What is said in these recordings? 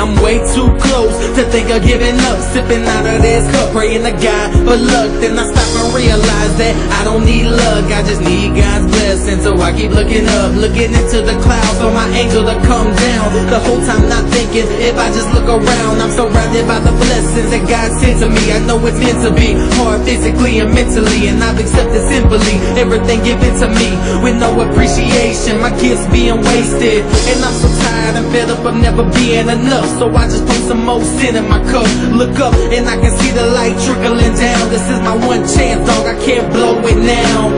I'm way too close to think of giving up. Sipping out of this cup, praying to God for luck. Then I stop and realize that I don't need luck, I just need God's blessing. So I keep looking up, looking into the clouds for my angel to come down. The whole time not thinking, if I just look around, I'm surrounded by the blessings that God sent to me. I know it's meant to be, hard physically and mentally, and I've accepted simply everything given to me with no appreciation. My gifts being wasted, and I'm so tired and fed up of never being enough. So I just pour some more sin in my cup. Look up and I can see the light trickling down. This is my one chance, dog, I can't blow it now.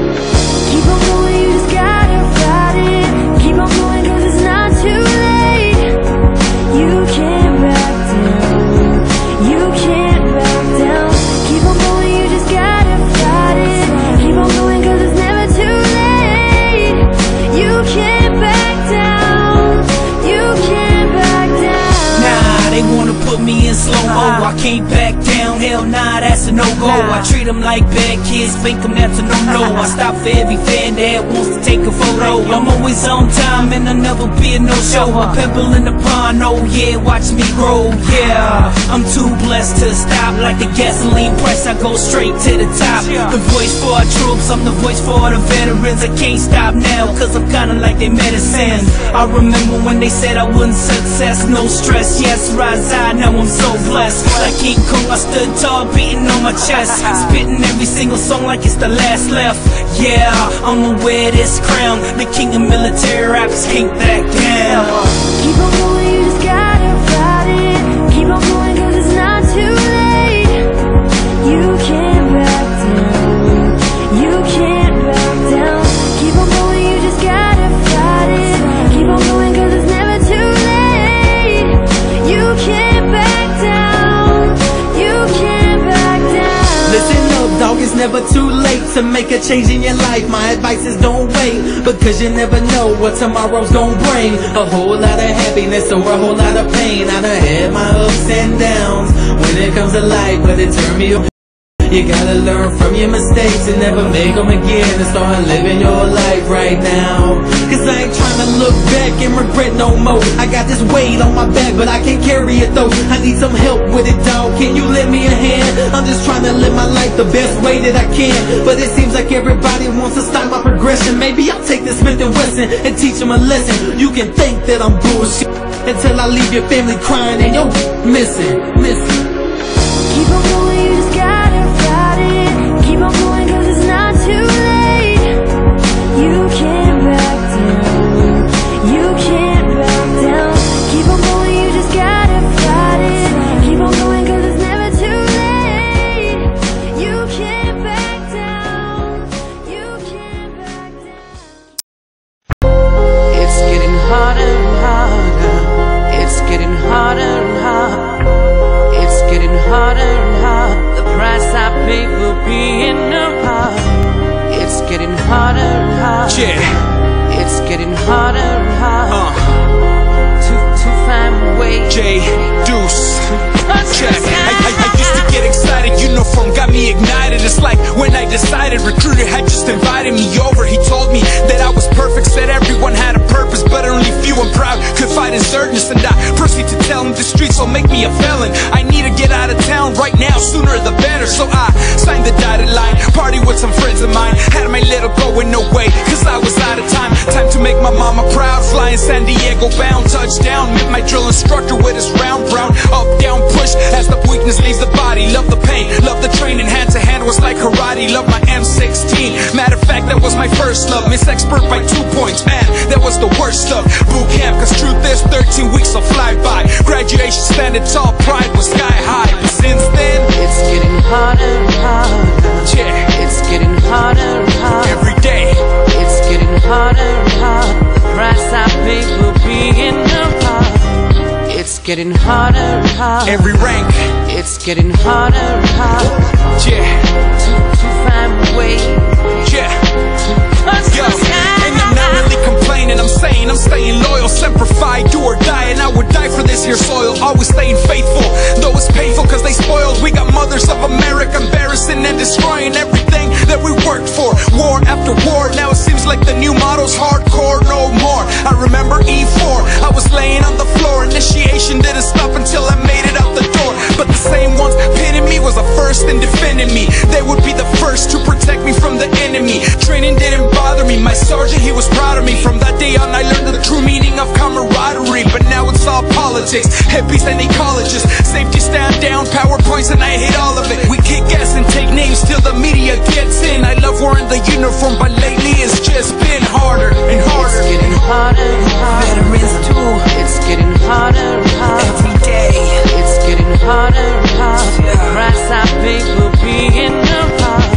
Keep on going, you just gotta fight it. Keep on going, cause it's not too late. You can't back down. You can't back down. Keep on going, you just gotta fight it. Keep on going, cause it's never too late. You can't back down. You can't back down. Nah, they wanna put me in slow-mo. I can't back down, hell nah, that's a no-go. I treat them like bad kids, think them that's a no-no. I stop for every fan that wants to take a photo. I'm always on time and I'll never be a no-show. A pebble in the pond, oh yeah, watch me grow, yeah. I'm too blessed to stop, like the gasoline price, I go straight to the top. The voice for our troops, I'm the voice for the veterans. I can't stop now, cause I'm kinda like their medicine. I remember when they said I wouldn't success, no stress, yes, rise high, now I'm so blessed. Like King Kong, I stood tall, beating on my chest, spitting every single song like it's the last left. Yeah, I'ma wear this crown, the king of military rappers can't back down. Keep on going, you just gotta fight it. Keep on going, cause it's not too late. You can't back down. You can't back down. Keep on going, you just gotta fight it. Keep on going, cause it's never too late. You can't back down. You can't back down. Listen up, dog, it's never too late to make a change in your life. My advice is don't wait, because you never know what tomorrow's gonna bring. A whole lot of happiness or a whole lot of pain. I done had my ups and downs when it comes to life, but it turned me around. You gotta learn from your mistakes and never make them again, and start living your life right now. Cause I ain't trying to look back and regret no more. I got this weight on my back, but I can't carry it though. I need some help with it, dog, can you lend me a hand? I'm just trying to live my life the best way that I can, but it seems like everybody wants to stop my progression. Maybe I'll take this Smith & Wesson and teach them a lesson. You can think that I'm bullshit until I leave your family crying and you're missing. Keep on going, you just gotta fight it. Keep on going, cause it's not too late. You can't back down. You can't back down. Keep on going, you just gotta fight it. Keep on going, cause it's never too late. You can't back down. You can't back down. It's getting harder and harder. It's getting harder and harder. It's getting harder and harder. The price I pay for being a heart. It's getting harder and harder. Yeah. It's getting harder and harder to find a way. J Deuce. Check. I used to get excited, uniform got me ignited. It's like when I decided, recruiter had just invited me over. He told me that I was perfect, said everyone had a purpose, but only few and proud could fight insurgents. And I proceed to tell him the streets will make me a felon. I need to get out of town right now, sooner the better. So I signed the dotted line, party with some friends of mine. Had my little going no way, cause I was out of time. Time to make my mama proud, flying San Diego bound. Touchdown, met my drill instructor with his round brown. Up, down, push, as the weakness leaves the body. Love the pain, love the training, hand to hand was like karate. Love my M16, matter of fact that was my first love. Miss expert by 2 points, man, that was the worst stuff. Boot camp, cause truth is 13 weeks will fly by. Graduation standing tall, pride was sky high. But since then, it's getting harder and harder. Yeah, it's getting harder and harder. Every day, it's getting harder and harder. The price I pay for being a heart. It's getting harder and harder. Every rank, it's getting harder and harder. Yeah, to find a way. Yeah, yo, and I'm not really complaining. I'm saying I'm staying loyal, semper-fi, do or die, and I would die for this here soil. Always staying faithful, though it's painful cause they spoiled. We got mothers of America embarrassing and destroying everything that we worked for. War after war, now it seems like the new motto's hardcore no more. I remember E4, I was laying on the floor, initiation didn't stop until was proud of me. From that day on I learned the true meaning of camaraderie. But now it's all politics, hippies and ecologists. Safety stand down, PowerPoints, and I hate all of it. We kick ass and take names till the media gets in. I love wearing the uniform, but lately it's just been harder and harder. It's getting harder and harder. Veterans too. It's getting harder and harder. Every day. It's getting harder and harder. The price I pay for being a part.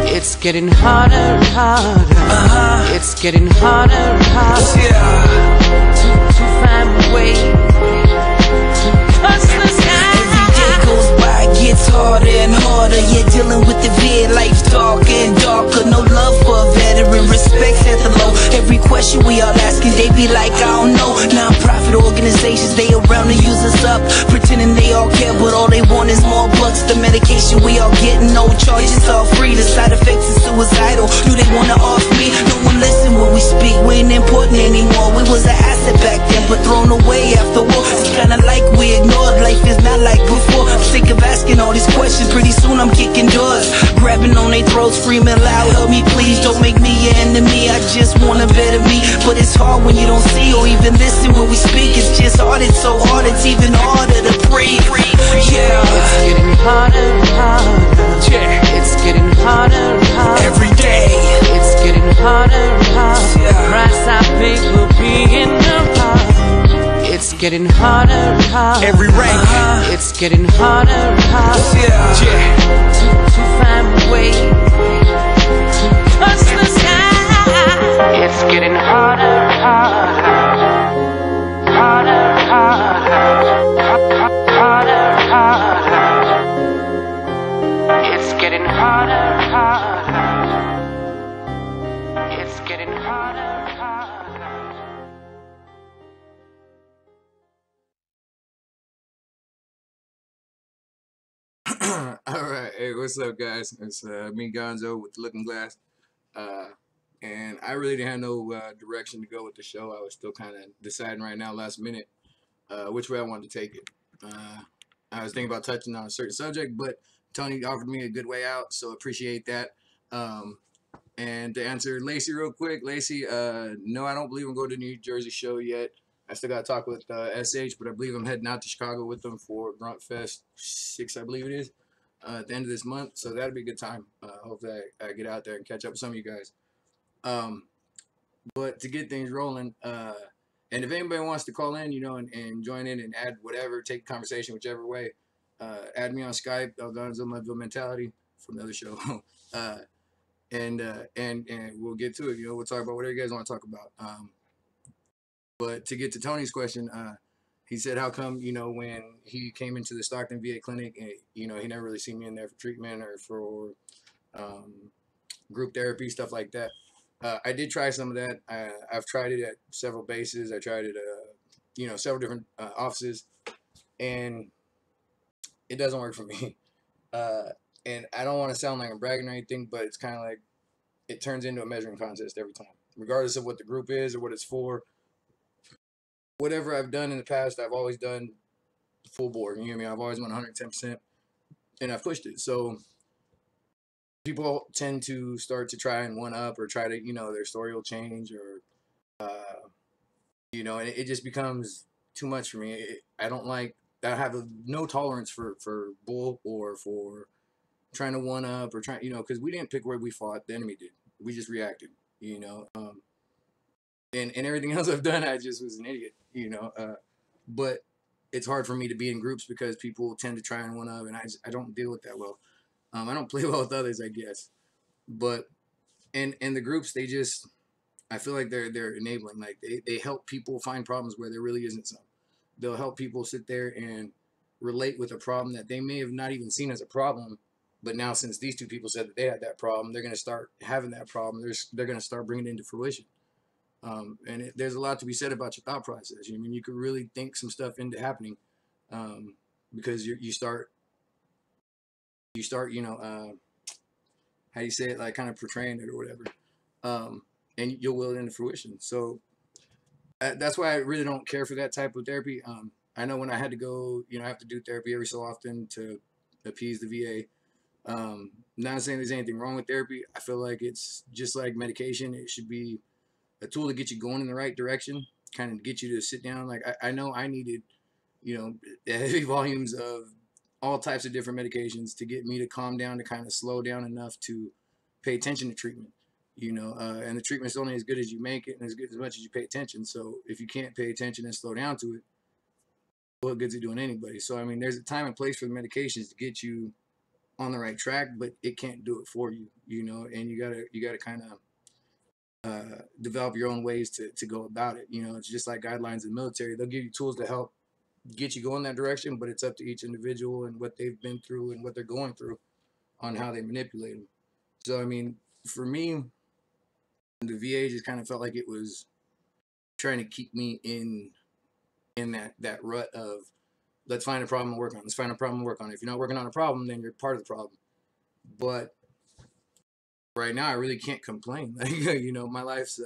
It's getting harder and harder. It's getting harder and harder. To find a way to touch the sky. Every day goes by, gets harder and harder. Yeah, dealing with the vid, life's darker and darker. No love for a veteran, respect's at the low. Every question we all asking, they be like, I don't know. Non-profit organizations, they around to use us up, pretending they all care, but all they want is more bucks. The medication we all getting, no charges, all free. The side effects is suicidal. Do they wanna off me? No one listen when we speak. We ain't important anymore. We was an asset back then, but thrown away after war. It's kinda like we ignored. Life is not like before. I'm sick of asking all these questions. Pretty soon I'm kicking doors, grabbing on their throats, screaming loud, help me please. Don't make me your enemy. I just want a better me. But it's hard when you don't see or even listen when we speak. It's just hard. It's so hard. It's even harder to breathe. Yeah. It's getting harder and harder. Yeah. It's getting harder and harder. Every day. It's getting harder and harder. The price I pay for being a part. It's getting harder and harder. Every rank. It's getting harder and harder. Yeah. To find a way to touch the sky. It's getting harder and harder. Harder and harder. Harder and harder. It's getting harder and harder. It's getting harder and harder. Alright, hey, what's up, guys? It's me, Gonzo, with the Looking Glass. And I really didn't have no direction to go with the show. I was still kind of deciding right now, last minute, which way I wanted to take it. I was thinking about touching on a certain subject, but Tony offered me a good way out, so appreciate that. And to answer Lacey real quick, Lacey, no, I don't believe I'm going to the New Jersey show yet. I still got to talk with SH, but I believe I'm heading out to Chicago with them for Grunt Fest 6, I believe it is, at the end of this month. So that'll be a good time. Hopefully I get out there and catch up with some of you guys. But to get things rolling, and if anybody wants to call in, you know, and join in and add whatever, take the conversation whichever way, add me on Skype, Gonzo Mudville Mentality from the other show. And we'll get to it. You know, we'll talk about whatever you guys want to talk about. But to get to Tony's question, he said, how come, you know, when he came into the Stockton VA clinic, you know, he never really seen me in there for treatment or for group therapy, stuff like that. I did try some of that. I've tried it at several bases. I tried it, you know, several different offices, and it doesn't work for me. And I don't want to sound like I'm bragging or anything, but it's kind of like it turns into a measuring contest every time, regardless of what the group is or what it's for. Whatever I've done in the past, I've always done full board. You know what I mean? I've always went 110%, and I've pushed it. So people tend to start to try and one up or try to, you know, their story will change or, you know, and it just becomes too much for me. I don't like, I have no tolerance for bull or for trying to one up or trying, you know, because we didn't pick where we fought. The enemy did. We just reacted, you know. And everything else I've done, I just was an idiot, you know. But it's hard for me to be in groups because people tend to try and one up, and I don't deal with that well. I don't play well with others, I guess. But and the groups, they just, I feel like they're enabling. Like they help people find problems where there really isn't some. They'll help people sit there and relate with a problem that they may have not even seen as a problem. But now, since these two people said that they had that problem, they're going to start having that problem. They're going to start bringing it into fruition. And there's a lot to be said about your thought process. I mean, you could really think some stuff into happening because you start, you know, how do you say it, like kind of portraying it or whatever, and you'll will it into fruition. So that's why I really don't care for that type of therapy. I know when I had to go, you know, I have to do therapy every so often to appease the VA. Not saying there's anything wrong with therapy. I feel like it's just like medication. It should be a tool to get you going in the right direction, kind of get you to sit down. Like I know I needed, you know, heavy volumes of all types of different medications to get me to calm down, to kind of slow down enough to pay attention to treatment. You know, and the treatment's only as good as you make it and as much as you pay attention. So if you can't pay attention and slow down to it, what good's it doing anybody? So I mean, there's a time and place for the medications to get you on the right track, but it can't do it for you, you know. And you gotta kind of develop your own ways to go about it. You know, it's just like guidelines in the military. They'll give you tools to help get you going that direction, but it's up to each individual and what they've been through and what they're going through on how they manipulate them. So I mean, for me, the VA just kind of felt like it was trying to keep me in that rut of, let's find a problem and work on it. Let's find a problem and work on it. If you're not working on a problem, then you're part of the problem. But right now, I really can't complain. Like, you know, my life's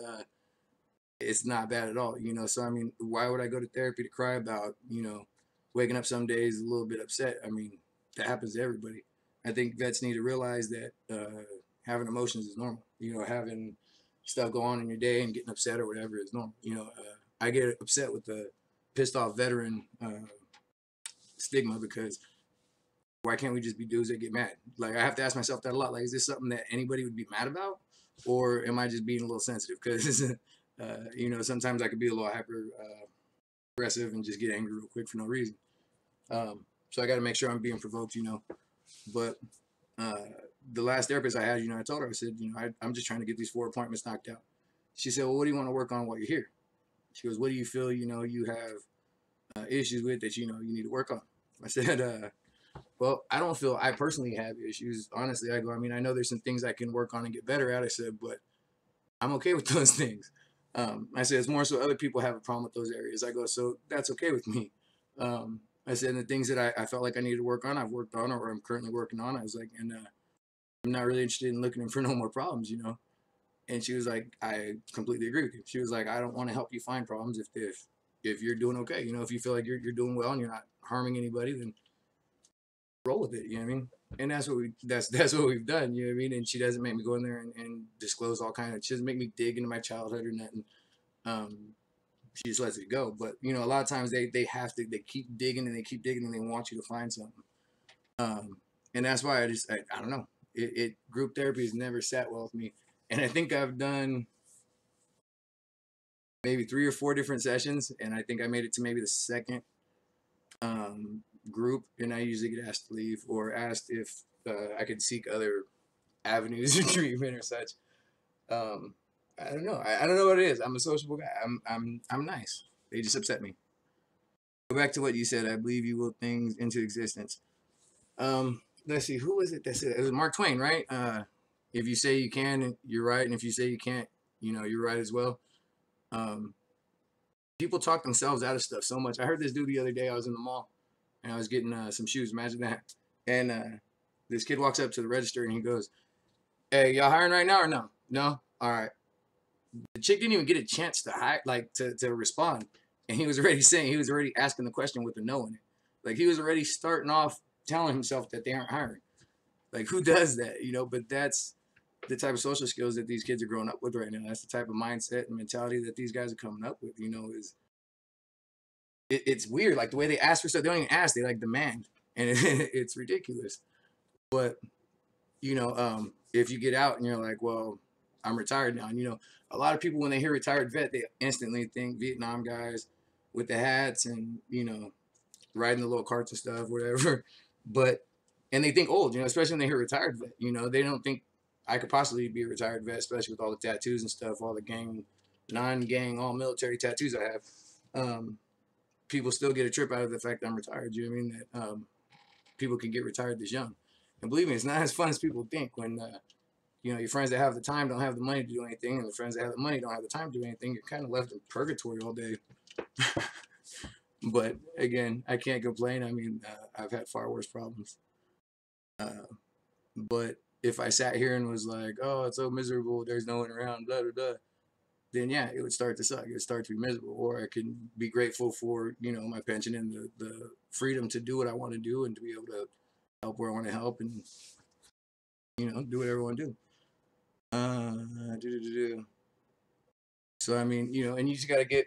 it's not bad at all. You know, so I mean, why would I go to therapy to cry about, you know, waking up some days a little bit upset? I mean, that happens to everybody. I think vets need to realize that having emotions is normal. You know, having stuff go on in your day and getting upset or whatever is normal. You know, I get upset with the pissed off veteran stigma, because why can't we just be dudes that get mad? Like, I have to ask myself that a lot. Like, is this something that anybody would be mad about, or am I just being a little sensitive? Because you know, sometimes I could be a little hyper aggressive and just get angry real quick for no reason. So I got to make sure I'm being provoked, you know. But the last therapist I had, you know, I told her, I said, you know, I'm just trying to get these 4 appointments knocked out. She said, well, what do you want to work on while you're here? She goes, what do you feel, you know, you have issues with that, you know, you need to work on? I said, well, I don't feel I personally have issues. Honestly, I go, I mean, I know there's some things I can work on and get better at. I said, but I'm okay with those things. I said, it's more so other people have a problem with those areas. I go, so that's okay with me. I said, and the things that I felt like I needed to work on, I've worked on, or I'm currently working on. I was like, and I'm not really interested in looking for no more problems, you know? And she was like, I completely agree with you. She was like, I don't want to help you find problems if you're doing okay. You know, if you feel like you're doing well and you're not harming anybody, then roll with it. You know what I mean? And that's what we've done. You know what I mean? And she doesn't make me go in there and disclose all kind of. She doesn't make me dig into my childhood or nothing. She just lets it go. But you know, a lot of times they keep digging and they keep digging and they want you to find something. And that's why I don't know. Group therapy has never sat well with me. And I think I've done maybe 3 or 4 different sessions, and I think I made it to maybe the second group, and I usually get asked to leave or asked if I could seek other avenues of treatment or such. I don't know. I don't know what it is. I'm a sociable guy. I'm nice. They just upset me. Go back to what you said. I believe you will things into existence. Let's see. Who was it that said it? It was Mark Twain, right? If you say you can, you're right, and if you say you can't, you know, you're right as well. People talk themselves out of stuff so much. I heard this dude the other day. I was in the mall and I was getting some shoes. Imagine that. And this kid walks up to the register and he goes, "Hey, y'all hiring right now or no? No? All right." The chick didn't even get a chance to hire, like to respond, and he was already asking the question with a no in it. Like, he was already starting off telling himself that they aren't hiring. Like, who does that? You know, but that's the type of social skills that these kids are growing up with right now. That's the type of mindset and mentality that these guys are coming up with. You know, it's weird. Like, the way they ask for stuff, they don't even ask, they like demand, and it's ridiculous. But you know, if you get out and you're like, well, I'm retired now, and you know, a lot of people when they hear retired vet, they instantly think Vietnam guys with the hats and, you know, riding the little carts and stuff, whatever. But and they think old, you know, especially when they hear retired vet. You know, they don't think I could possibly be a retired vet, especially with all the tattoos and stuff, all the gang, non-gang, all military tattoos I have. People still get a trip out of the fact that I'm retired. You know what I mean? That people can get retired this young. And believe me, it's not as fun as people think when, you know, your friends that have the time don't have the money to do anything, and the friends that have the money don't have the time to do anything. You're kind of left in purgatory all day. But again, I can't complain. I mean, I've had far worse problems. But if I sat here and was like, oh, it's so miserable, there's no one around, blah, blah, blah, then yeah, it would start to suck. It would start to be miserable. Or I can be grateful for, you know, my pension and the freedom to do what I want to do and to be able to help where I want to help and, you know, do whatever I want to do. So I mean, you know, and you just gotta get.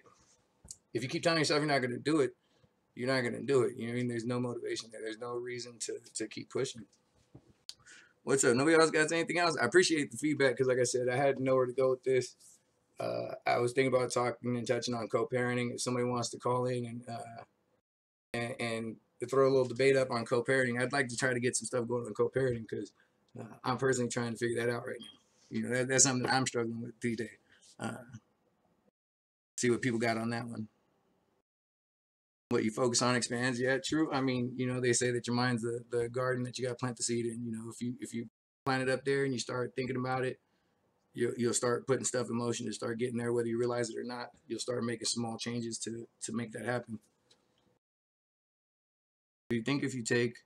If you keep telling yourself you're not gonna do it, you're not gonna do it. You know what I mean? There's no motivation there. There's no reason to keep pushing. What's up? Nobody else got anything else? I appreciate the feedback because, like I said, I had nowhere to go with this. I was thinking about talking and touching on co-parenting. If somebody wants to call in and throw a little debate up on co-parenting, I'd like to try to get some stuff going on co-parenting because I'm personally trying to figure that out right now. You know, that's something that I'm struggling with these days. See what people got on that one. What you focus on expands. Yeah, true. I mean, you know, they say that your mind's the garden that you got to plant the seed in. You know, if you plant it up there and you start thinking about it, you'll start putting stuff in motion to start getting there, whether you realize it or not. You'll start making small changes to make that happen. Do you think if you fake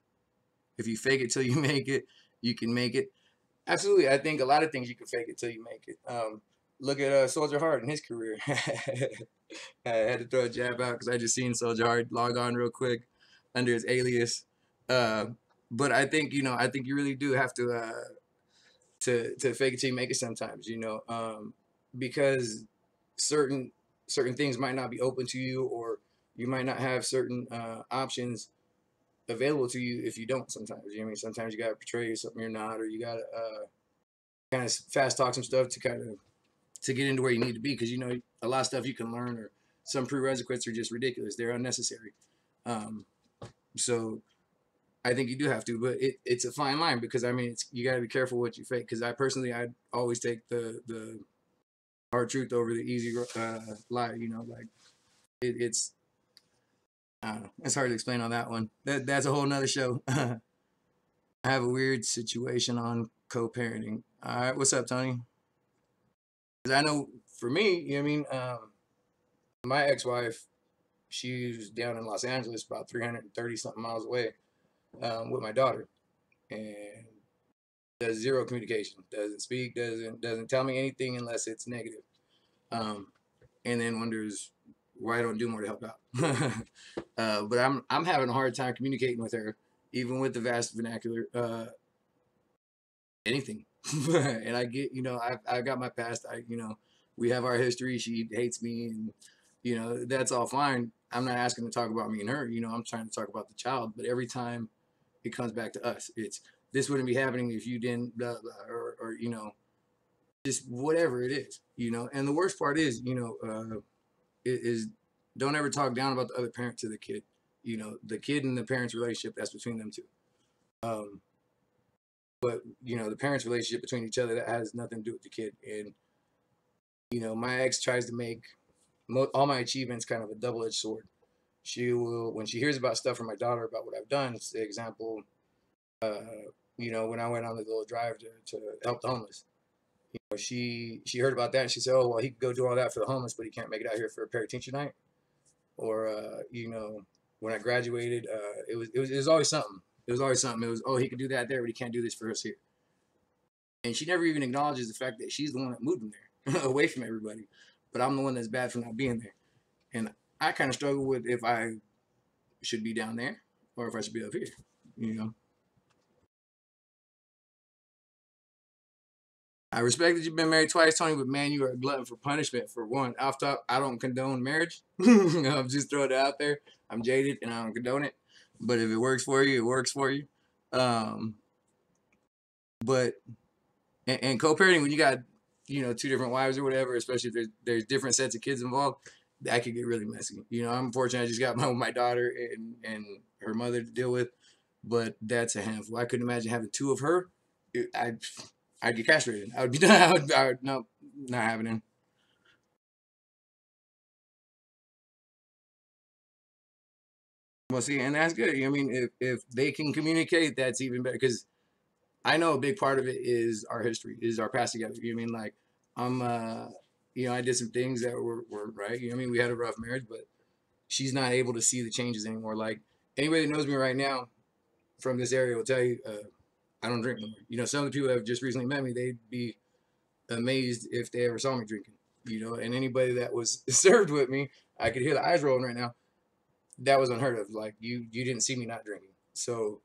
it till you make it, you can make it? Absolutely. I think a lot of things you can fake it till you make it. Look at Soldier Hard in his career. I had to throw a jab out because I just seen Soldier Hard log on real quick under his alias. But I think, you know, I think you really do have to fake it till you make it sometimes, you know, because certain things might not be open to you, or you might not have certain options available to you if you don't sometimes. You know what I mean? Sometimes you gotta portray something you're not, or you gotta kind of fast talk some stuff to get into where you need to be, because you know a lot of stuff you can learn, or some prerequisites are just ridiculous. They're unnecessary. So I think you do have to, but it's a fine line, because I mean you got to be careful what you fake. Because I always take the hard truth over the easy lie. You know, like it's I don't know. It's hard to explain on that one. That's a whole nother show. I have a weird situation on co-parenting. All right, what's up, Tony? Because I know for me, you know what I mean, my ex-wife, she's down in Los Angeles, about 330 something miles away, with my daughter, and does zero communication. Doesn't speak. Doesn't tell me anything unless it's negative. And then wonders why I don't do more to help out. But I'm having a hard time communicating with her, even with the vast vernacular. Anything. And I get, you know, I got my past. You know, we have our history. She hates me, and you know that's all fine. I'm not asking to talk about me and her. You know, I'm trying to talk about the child. But every time it comes back to us, it's this wouldn't be happening if you didn't, blah, blah, or you know, just whatever it is. You know, and the worst part is, you know, is don't ever talk down about the other parent to the kid. You know, the kid and the parent's relationship, that's between them two. But you know, the parents' relationship between each other, that has nothing to do with the kid. And you know, my ex tries to make all my achievements kind of a double-edged sword. She will, when she hears about stuff from my daughter about what I've done, for example, you know, when I went on the little drive to help the homeless, you know, she heard about that and she said, oh well, he could go do all that for the homeless, but he can't make it out here for a parent teacher night. Or you know, when I graduated, it was always something. It was always something. It was, oh, he could do that there, but he can't do this for us here. And she never even acknowledges the fact that she's the one that moved him there, away from everybody. But I'm the one that's bad for not being there. And I kind of struggle with if I should be down there or if I should be up here, you know. I respect that you've been married twice, Tony, but man, you are a glutton for punishment. For one, off top, I don't condone marriage. I'm just throwing it out there. I'm jaded and I don't condone it. But if it works for you, it works for you. But and co-parenting, when you got, you know, two different wives or whatever, especially if there's different sets of kids involved, that could get really messy. You know, I'm fortunate I just got my daughter and her mother to deal with, but that's a handful. I couldn't imagine having two of her. I'd get castrated. I would be done. I would no, not happening. Well, see, and that's good. I mean, if they can communicate, that's even better. Because I know a big part of it is our history, is our past together. You know what I mean? Like, you know, I did some things that were right. You know what I mean? We had a rough marriage, but she's not able to see the changes anymore. Like, anybody that knows me right now from this area will tell you, I don't drink no more. You know, some of the people that have just recently met me, they'd be amazed if they ever saw me drinking. You know, and anybody that was served with me, I could hear the eyes rolling right now. That was unheard of. Like, you didn't see me not drinking. So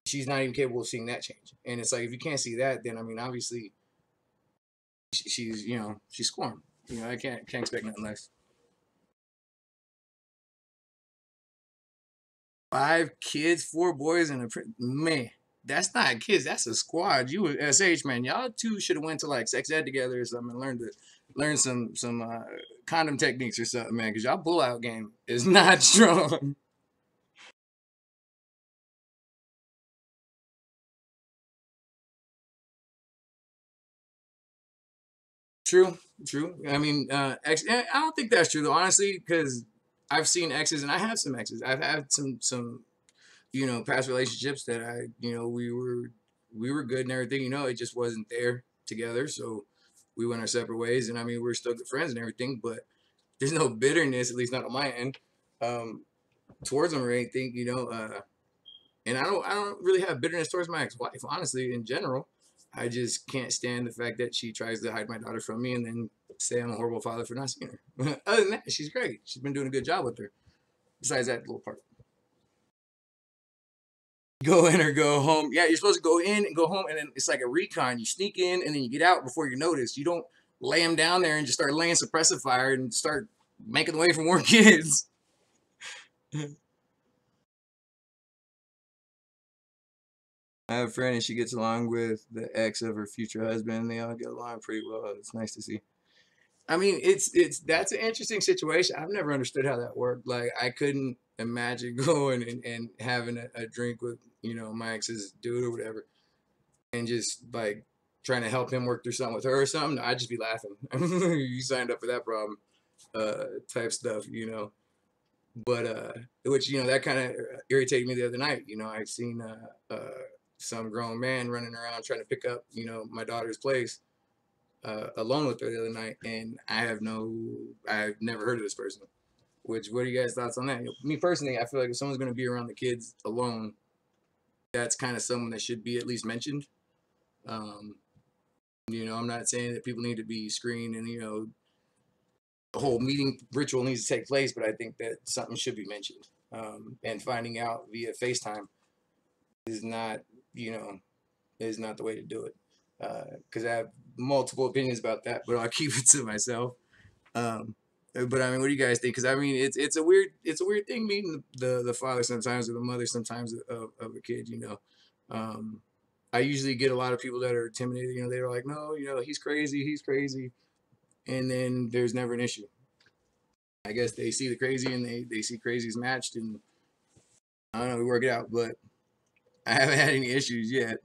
she's not even capable of seeing that change. And it's like, if you can't see that, then I mean, obviously she's, you know, she's scorned. You know, I can't expect nothing less. 5 kids, 4 boys, and man. That's not kids. That's a squad. You and SH, man. Y'all two should have went to like sex ed together or something and learn some condom techniques or something, man. Because y'all pullout game is not strong. True, true. I mean, I don't think that's true though, honestly, because I've seen exes and I have some exes. I've had some past relationships that we were good and everything. You know, it just wasn't there together, so we went our separate ways. And I mean, we're still good friends and everything, but there's no bitterness, at least not on my end, um, towards them or anything. And I don't really have bitterness towards my ex-wife, honestly, in general. I just can't stand the fact that she tries to hide my daughter from me and then say I'm a horrible father for not seeing her. Other than that, she's great. She's been doing a good job with her. Besides that little part. Go in or go home. Yeah, you're supposed to go in and go home, and then it's like a recon. You sneak in and then you get out before you're noticed. You don't lay them down there and just start laying suppressive fire and start making the way for more kids. I have a friend and she gets along with the ex of her future husband, and they all get along pretty well. It's nice to see. I mean, that's an interesting situation. I've never understood how that worked. Like, I couldn't imagine going and having a drink with, my ex's dude or whatever, and just like trying to help him work through something with her or something. I'd just be laughing. You signed up for that problem, type stuff. But which that kind of irritated me the other night. I seen some grown man running around trying to pick up my daughter's place alone with her the other night, and I've never heard of this person. What are you guys' thoughts on that? Me personally, I feel like if someone's going to be around the kids alone, that's kind of someone that should be at least mentioned. I'm not saying that people need to be screened and the whole meeting ritual needs to take place, but I think that something should be mentioned. And finding out via FaceTime is not the way to do it. Because I have multiple opinions about that, but I'll keep it to myself. But I mean, what do you guys think? Because I mean, it's a weird thing meeting the father sometimes or the mother sometimes of a kid. I usually get a lot of people that are intimidated. They're like, no, he's crazy, and then there's never an issue. I guess they see the crazy and they see crazies matched, and I don't know, we work it out. But I haven't had any issues yet.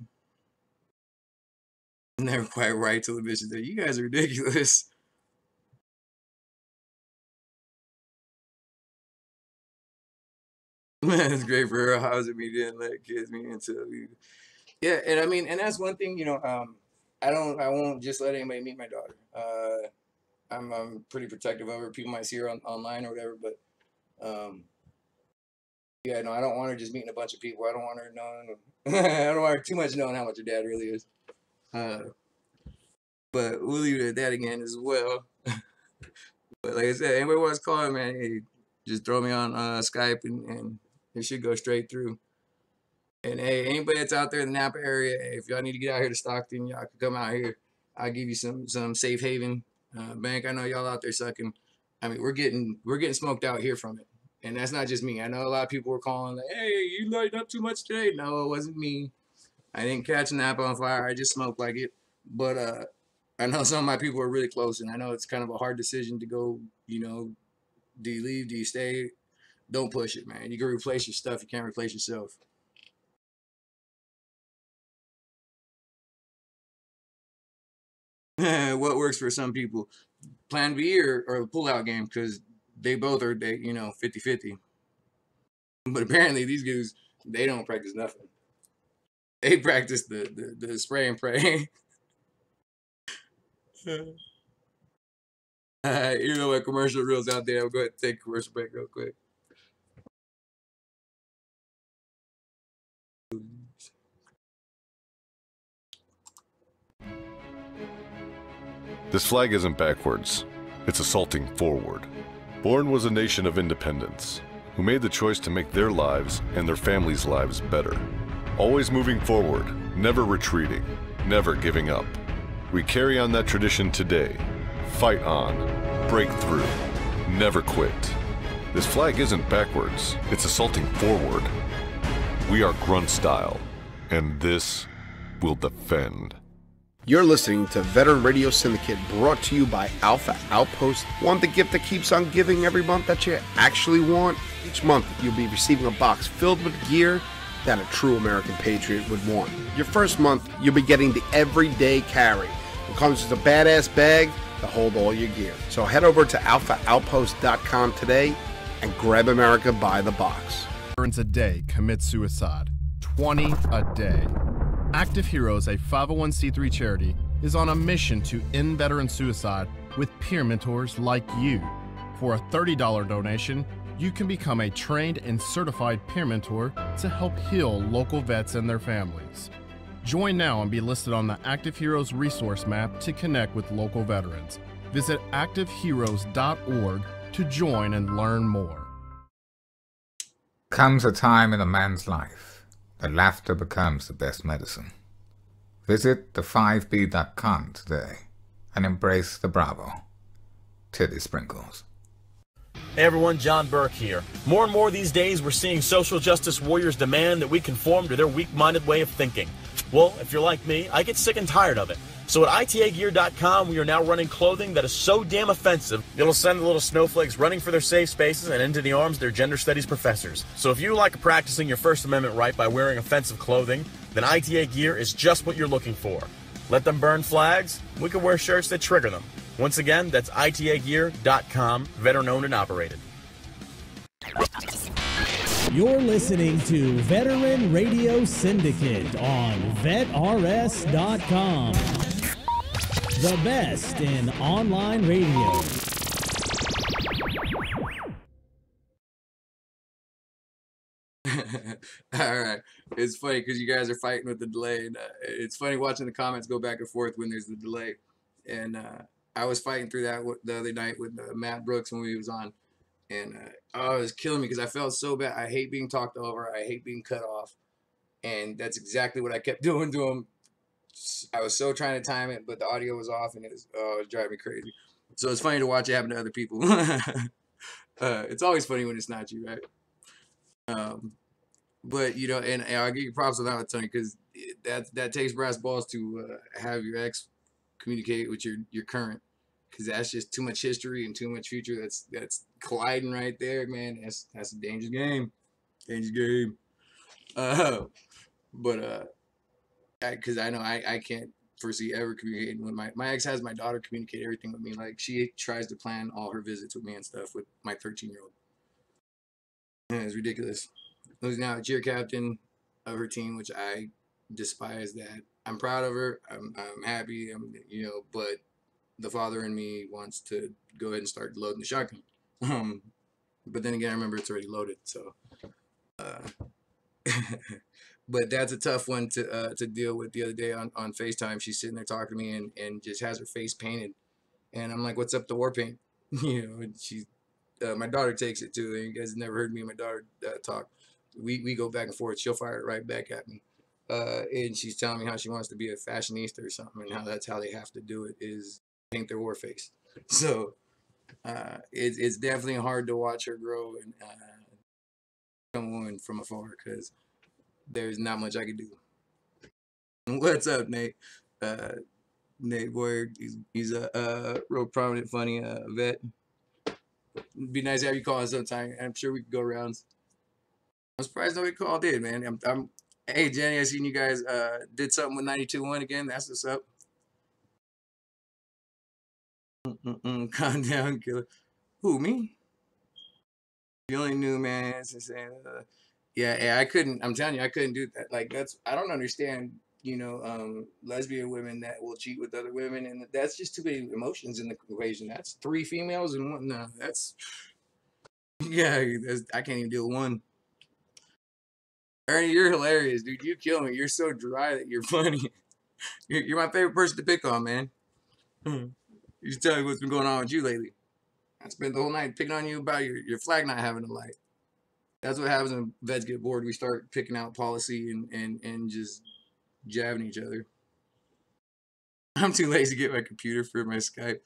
Never quite right till the bitch is there. You guys are ridiculous. Man, it's great for her. How's it me didn't let kids me until you. Yeah, and I mean, and that's one thing, I won't just let anybody meet my daughter. I'm pretty protective of her. People might see her online or whatever, but yeah, no, I don't want her just meeting a bunch of people. I don't want her knowing. I don't want her too much knowing how much her dad really is. But we'll leave it at that again as well. But like I said, anybody wants to call, man, hey, just throw me on Skype and it should go straight through. And hey, anybody that's out there in the Napa area, if y'all need to get out here to Stockton, y'all can come out here. I'll give you some safe haven. Bank, I know y'all out there sucking. I mean, we're getting smoked out here from it. And that's not just me. I know a lot of people were calling like, hey, you lighted up too much today. No, it wasn't me. I didn't catch Napa on fire. I just smoked like it. But I know some of my people are really close, and I know it's kind of a hard decision to go, do you leave? Do you stay? Don't push it, man. You can replace your stuff. You can't replace yourself. What works for some people? Plan B or a pull-out game, because they both are, 50-50. But apparently these dudes, they don't practice nothing. They practice the spray and pray. What commercial reels out there. I'll go ahead and take a commercial break real quick. This flag isn't backwards, it's assaulting forward. Born was a nation of independence, who made the choice to make their lives and their families' lives better. Always moving forward, never retreating, never giving up. We carry on that tradition today, Fight on. Break through. Never quit. This flag isn't backwards, it's assaulting forward. We are grunt style, and this will defend. You're listening to Veteran Radio Syndicate, brought to you by Alpha Outpost. Want the gift that keeps on giving every month that you actually want? Each month, you'll be receiving a box filled with gear that a true American patriot would want. Your first month, you'll be getting the everyday carry. It comes with a badass bag to hold all your gear. So head over to alphaoutpost.com today and grab America by the box. Veterans a day commit suicide. 20 a day. Active Heroes, a 501c3 charity, is on a mission to end veteran suicide with peer mentors like you. For a $30 donation, you can become a trained and certified peer mentor to help heal local vets and their families. Join now and be listed on the Active Heroes resource map to connect with local veterans. Visit activeheroes.org to join and learn more. Comes a time in a man's life that laughter becomes the best medicine. Visit the5b.com today and embrace the Bravo. Titty sprinkles. Hey everyone, John Burke here. More and more these days we're seeing social justice warriors demand that we conform to their weak-minded way of thinking. Well, if you're like me, I get sick and tired of it. So at itagear.com, we are now running clothing that is so damn offensive, it'll send the little snowflakes running for their safe spaces and into the arms of their gender studies professors. So if you like practicing your First Amendment right by wearing offensive clothing, then ITA Gear is just what you're looking for. Let them burn flags, we can wear shirts that trigger them. Once again, that's itagear.com, veteran-owned and operated. You're listening to Veteran Radio Syndicate on VetRS.com. The best in online radio. All right. It's funny because you guys are fighting with the delay. And, it's funny watching the comments go back and forth when there's the delay. And I was fighting through that the other night with Matt Brooks when we was on. And oh, it was killing me because I felt so bad. I hate being talked over. I hate being cut off. And that's exactly what I kept doing to him. I was so trying to time it, but the audio was off, and it was driving me crazy. So it's funny to watch it happen to other people. It's always funny when it's not you, right? But, you know, and I'll give you props on that, Tony, because that takes brass balls to have your ex communicate with your current, because that's just too much history and too much future that's colliding right there, man. That's a dangerous game. Dangerous game. Because I know I can't foresee ever communicating with my ex has my daughter communicate everything with me. Like, she tries to plan all her visits with me and stuff with my 13-year-old. And it's ridiculous. Who's now a cheer captain of her team, which I despise that. I'm proud of her. I'm happy. You know, but the father in me wants to go ahead and start loading the shotgun. But then again, I remember it's already loaded, so. But that's a tough one to deal with. The other day on FaceTime, she's sitting there talking to me and just has her face painted. And I'm like, what's up the war paint? You know, and she's, my daughter takes it too. And you guys have never heard me and my daughter talk. We go back and forth. She'll fire it right back at me. And she's telling me how she wants to be a fashionista or something, and how that's how they have to do it, is paint their war face. So it's definitely hard to watch her grow and become a woman from afar, because there's not much I can do. What's up, Nate? Nate Boyer, he's a real prominent, funny vet. It'd be nice to have you call us sometime. I'm sure we could go rounds. I'm surprised nobody called in, man. Hey, Jenny, I seen you guys did something with 92.1 again. That's what's up. Calm down, killer. Who, me? You only knew, man. Since yeah, I couldn't. I'm telling you, I couldn't do that. Like, I don't understand, you know, lesbian women that will cheat with other women, and that's just too many emotions in the equation. That's 3 females and one. No, that's, yeah, I can't even deal with one. Ernie, you're hilarious, dude. You kill me. You're so dry that you're funny. You're my favorite person to pick on, man. You should tell me what's been going on with you lately. I spent the whole night picking on you about your flag not having a light. That's what happens when vets get bored. We start picking out policy and just jabbing each other. I'm too lazy to get my computer for my Skype.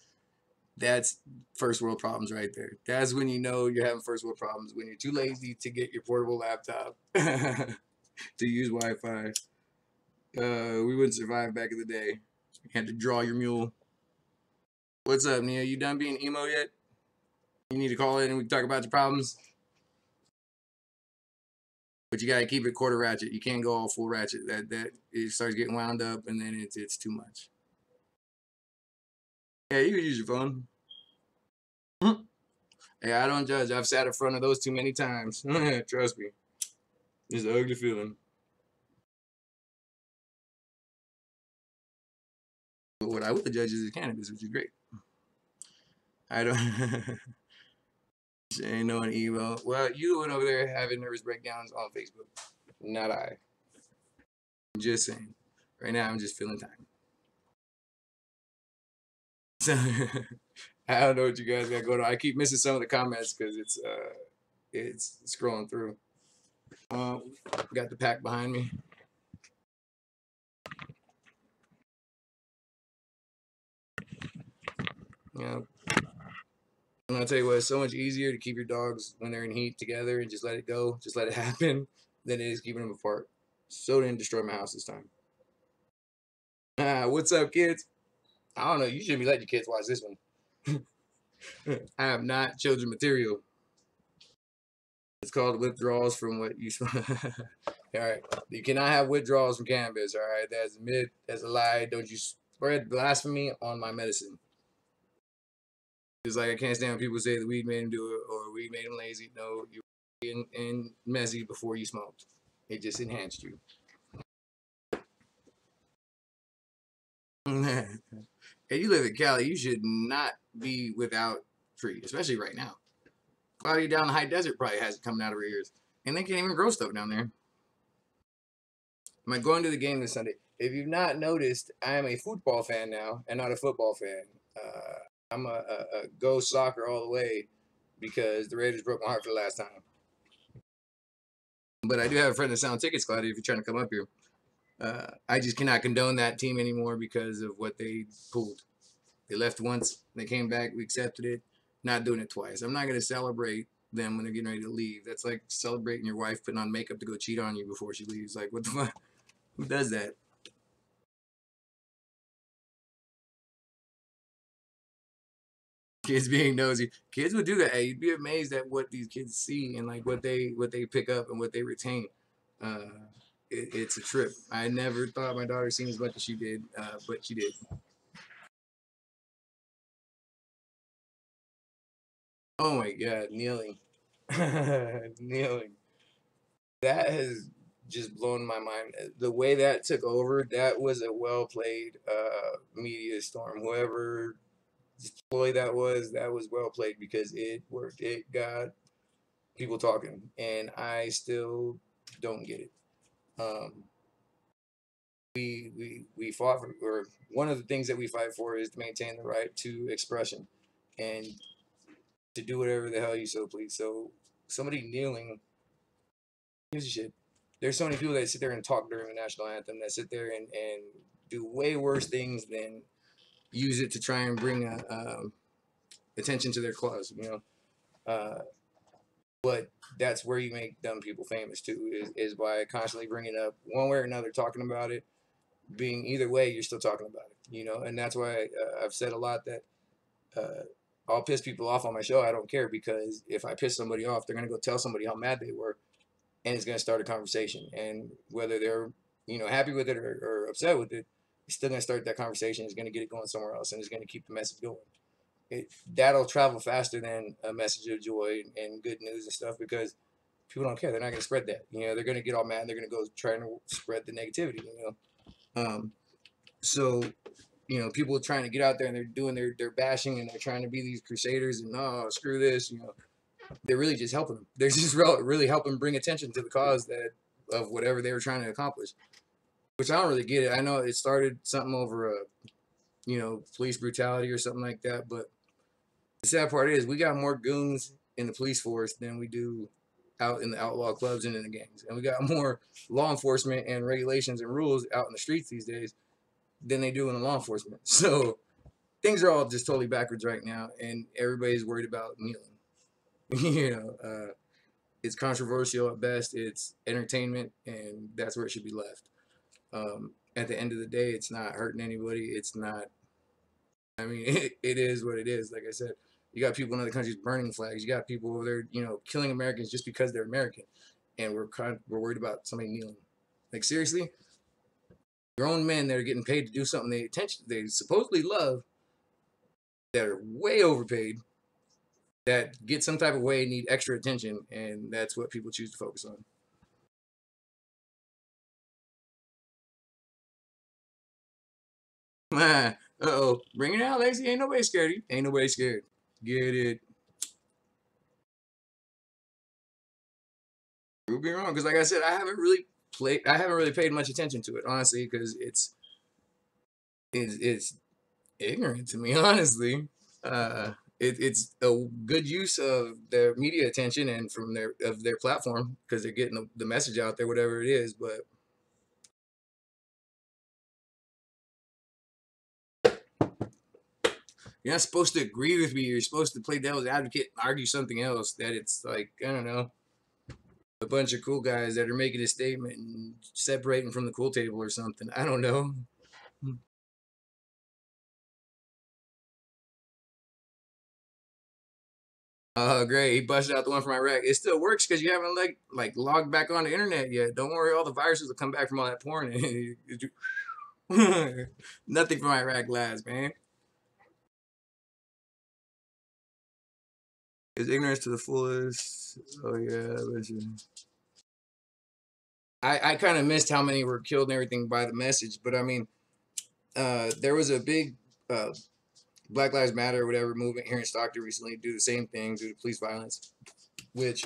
That's first world problems right there. That's when you know you're having first world problems, when you're too lazy to get your portable laptop to use Wi-Fi. We wouldn't survive back in the day. You had to draw your mule. What's up, Nia? You done being emo yet? You need to call in and we can talk about your problems. But you gotta keep it quarter ratchet. You can't go all full ratchet. That it starts getting wound up and then it's too much. Yeah, you can use your phone. Hey, I don't judge. I've sat in front of those too many times. Trust me. It's an ugly feeling. But what I would judge is cannabis, which is great. I don't. Ain't no one emo. Well, you the one over there having nervous breakdowns on Facebook, not I. Just saying. Right now, I'm just feeling time. So I don't know what you guys got going on. I keep missing some of the comments because it's scrolling through. Got the pack behind me. Yeah. And I'll tell you what, it's so much easier to keep your dogs when they're in heat together and just let it go, just let it happen, than it is keeping them apart. So didn't destroy my house this time. What's up, kids? I don't know. You shouldn't be letting your kids watch this one. I am not children material. It's called withdrawals from what you smoke. All right. You cannot have withdrawals from cannabis. All right. That's a myth. That's a lie. Don't you spread blasphemy on my medicine. It's like I can't stand when people say the weed made him do it or weed made him lazy. No, you were and messy before you smoked. It just enhanced you. Hey, you live in Cali. You should not be without trees, especially right now. Cloudy down the high desert probably has it coming out of her ears. And they can't even grow stuff down there. I'm going to the game this Sunday. If you've not noticed, I am a football fan now and not a football fan. I'm a go soccer all the way because the Raiders broke my heart for the last time. But I do have a friend that's selling tickets, Cloudy, if you're trying to come up here. I just cannot condone that team anymore because of what they pulled. They left once, they came back, we accepted it. Not doing it twice. I'm not going to celebrate them when they're getting ready to leave. That's like celebrating your wife putting on makeup to go cheat on you before she leaves. Like, what the fuck? Who does that? Kids being nosy. Kids would do that. Hey, you'd be amazed at what these kids see and like what they pick up and what they retain. It's a trip. I never thought my daughter seen as much as she did, but she did. Oh my God, kneeling. Kneeling. That has just blown my mind. The way that took over, that was a well played media storm. Whoever ploy that was well played because it worked. It got people talking, and I still don't get it. We fought for, or one of the things that we fight for is to maintain the right to expression and to do whatever the hell you so please. So somebody kneeling gives a shit. There's so many people that sit there and talk during the national anthem, that sit there and do way worse things than use it to try and bring attention to their cause, you know. But that's where you make dumb people famous too, is by constantly bringing up one way or another, talking about it. Being either way, you're still talking about it, you know. And that's why I've said a lot that I'll piss people off on my show. I don't care, because if I piss somebody off, they're gonna go tell somebody how mad they were, and it's gonna start a conversation. And whether they're, you know, happy with it or upset with it, it's still gonna start that conversation. It's gonna get it going somewhere else, and it's gonna keep the message going. That'll travel faster than a message of joy and good news and stuff, because people don't care. They're not gonna spread that. You know, they're gonna get all mad. And they're gonna go trying to spread the negativity. You know, so you know, people trying to get out there and they're doing their bashing and they're trying to be these crusaders and screw this. You know, they're really just helping them. They're just really helping bring attention to the cause that of whatever they were trying to accomplish. Which I don't really get it. I know it started something over you know, police brutality or something like that, but the sad part is we got more goons in the police force than we do out in the outlaw clubs and in the gangs. And we got more law enforcement and regulations and rules out in the streets these days than they do in the law enforcement. So things are all just totally backwards right now, and everybody's worried about kneeling. It's controversial at best. It's entertainment, and that's where it should be left. At the end of the day, it's not hurting anybody. It's not. I mean, it is what it is. Like I said, you got people in other countries burning flags. You got people over there, killing Americans just because they're American, and we're worried about somebody kneeling. Like seriously, grown men that are getting paid to do something they supposedly love, that are way overpaid, that get some type of way, need extra attention, and that's what people choose to focus on. Uh-oh. Bring it out, Lacey. Ain't nobody scared of you. Ain't nobody scared. Get it. Prove me wrong. Because like I said, I haven't really paid much attention to it, honestly, because it's ignorant to me, honestly. It's a good use of their media attention and from their platform, because they're getting the message out there, whatever it is, but you're not supposed to agree with me. You're supposed to play devil's advocate and argue something else. That it's like, I don't know, a bunch of cool guys that are making a statement and separating from the cool table or something. I don't know. Oh, great. He busted out the one from Iraq. It still works because you haven't like logged back on the internet yet. Don't worry, all the viruses will come back from all that porn. Nothing from Iraq lasts, man. Is ignorance to the fullest. Oh yeah, listen. I kind of missed how many were killed and everything by the message, but I mean, there was a big uh, Black Lives Matter or whatever movement here in Stockton recently do the same thing due to police violence, which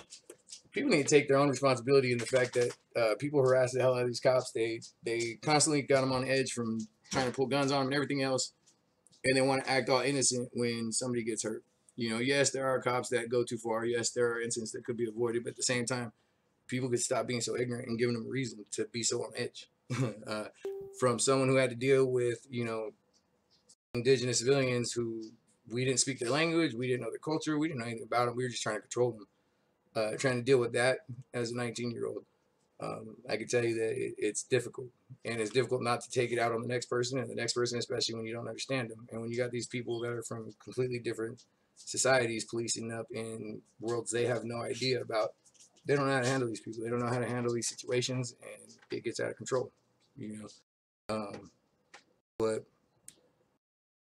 people need to take their own responsibility in the fact that people harass the hell out of these cops. They constantly got them on edge from trying to pull guns on them and everything else, and they want to act all innocent when somebody gets hurt. Yes, there are cops that go too far. Yes, there are incidents that could be avoided, but at the same time, people could stop being so ignorant and giving them a reason to be so on edge. uh, from someone who had to deal with, indigenous civilians who we didn't speak their language, we didn't know their culture, we didn't know anything about them. We were just trying to control them. Trying to deal with that as a 19-year-old. I can tell you that it's difficult, and it's difficult not to take it out on the next person, and the next person, especially when you don't understand them. And when you got these people that are from completely different societies policing up in worlds they have no idea about, they don't know how to handle these people. They don't know how to handle these situations, and it gets out of control. You know, but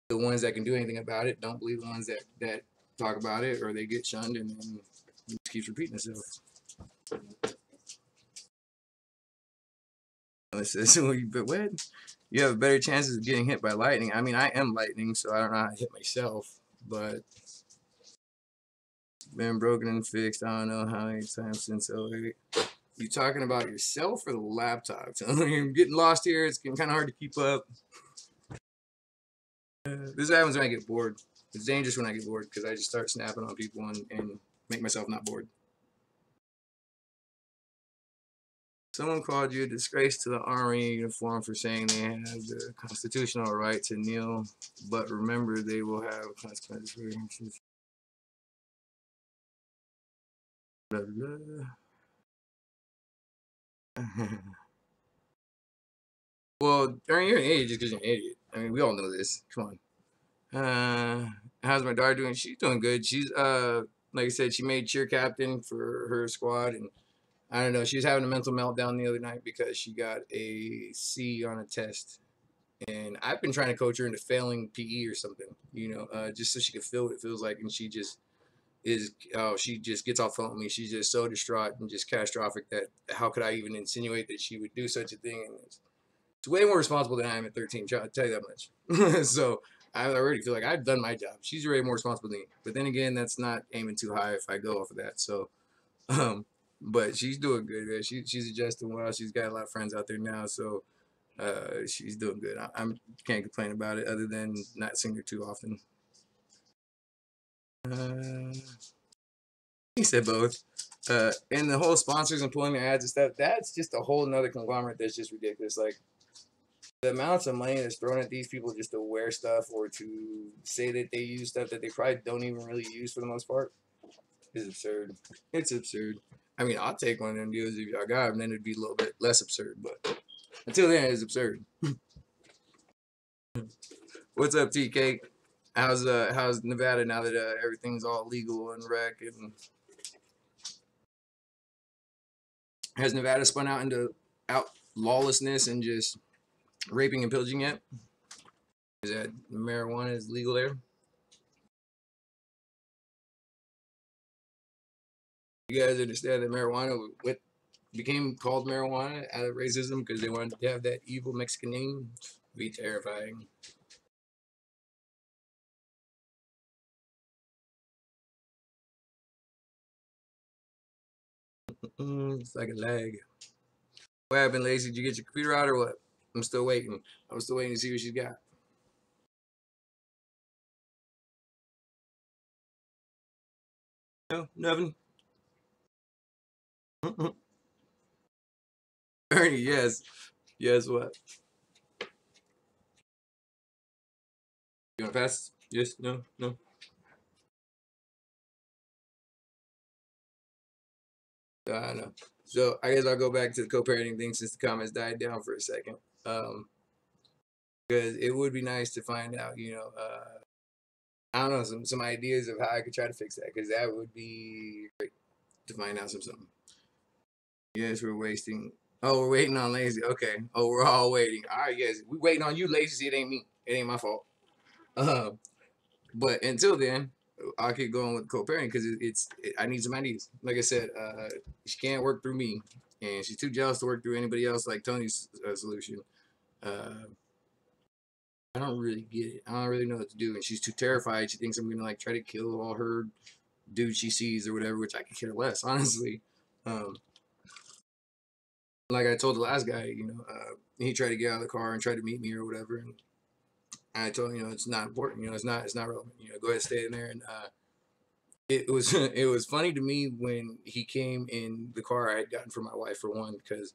the ones that can do anything about it don't believe the ones that talk about it, or they get shunned, and then it keeps repeating itself. But what? You have better chances of getting hit by lightning. I mean, I am lightning, so I don't know how to hit myself, but been broken and fixed. I don't know how many times since 08. You talking about yourself or the laptop? I'm getting lost here. It's getting kind of hard to keep up. This happens when I get bored. It's dangerous when I get bored because I just start snapping on people and make myself not bored. Someone called you a disgrace to the Army uniform for saying they have the constitutional right to kneel, but remember they will have consequences for your actions. Blah, blah. Well, you're an idiot just because you're an idiot. I mean, we all know this. Come on. How's my daughter doing? She's doing good. She's like I said, she made cheer captain for her squad, and I don't know. She was having a mental meltdown the other night because she got a C on a test, and I've been trying to coach her into failing PE or something, just so she can feel what it feels like, and she just she just gets off the phone with me. She's just so distraught and just catastrophic that how could I even insinuate that she would do such a thing? And it's way more responsible than I am at 13. I'll tell you that much. So I already feel like I've done my job. She's way more responsible than me. But then again, that's not aiming too high if I go off of that. So, but she's doing good, man. She's adjusting well. She's got a lot of friends out there now. So she's doing good. I can't complain about it other than not seeing her too often. He said both. And the whole sponsors and pulling the ads and stuff, that's just a whole nother conglomerate that's just ridiculous. Like, the amounts of money that's thrown at these people just to wear stuff or to say that they use stuff that they probably don't even really use for the most part is absurd. It's absurd. I mean, I'll take one of them deals if y'all got them, then it'd be a little bit less absurd. But until then, it's absurd. What's up, TK? How's Nevada now that everything's all legal and rec? And has Nevada spun out into lawlessness and just raping and pillaging yet? Is that marijuana is legal there? You guys understand that marijuana became called marijuana out of racism because they wanted to have that evil Mexican name? Be terrifying. It's like a lag. What happened, Lacey? Did you get your computer out or what? I'm still waiting. I'm still waiting to see what she's got. No, nothing. Ernie, yes. Yes, what? You want to pass? Yes, no, no. I know. So I guess I'll go back to the co-parenting thing since the comments died down for a second. Because it would be nice to find out, I don't know, some ideas of how I could try to fix that. Because that would be great to find out something. Yes, we're wasting. Oh, we're waiting on Lazy. Okay. Oh, we're all waiting. All right, yes. We waiting on you, Lazy. It ain't me. It ain't my fault. But until then, I'll keep going with co-parenting because I need some ideas. Like I said, she can't work through me, and she's too jealous to work through anybody else like Tony's solution. I don't really get it. I don't really know what to do, and she's too terrified. She thinks I'm gonna like try to kill all her dudes she sees or whatever, which I could care less, honestly. Like I told the last guy, he tried to get out of the car and tried to meet me or whatever, and I told him, it's not important. It's not relevant. Go ahead, stay in there. And it was it was funny to me when he came in the car I had gotten for my wife, for one, because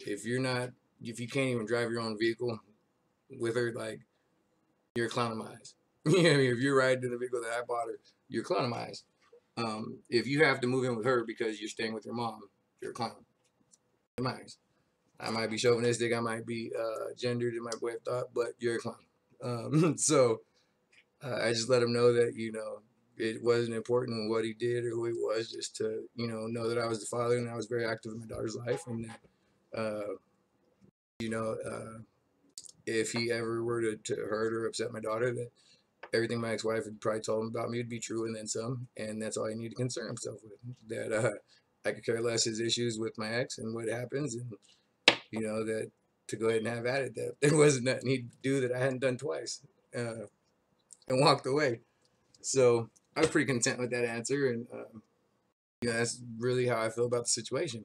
if you can't even drive your own vehicle with her, like, you're a clown of my eyes. If you're riding in the vehicle that I bought her, you're a clown of my eyes. If you have to move in with her because you're staying with your mom, you're a clown in my eyes. I might be chauvinistic, I might be gendered in my way of thought, but you're a clown. So I just let him know that, it wasn't important what he did or who he was, just to, know that I was the father and I was very active in my daughter's life, and that, if he ever were to hurt or upset my daughter, that everything my ex-wife had probably told him about me would be true and then some, and that's all he needed to concern himself with. That I could care less his issues with my ex and what happens, and, that to go ahead and have at it, that there wasn't nothing he'd do that I hadn't done twice, and walked away. So I was pretty content with that answer, and that's really how I feel about the situation.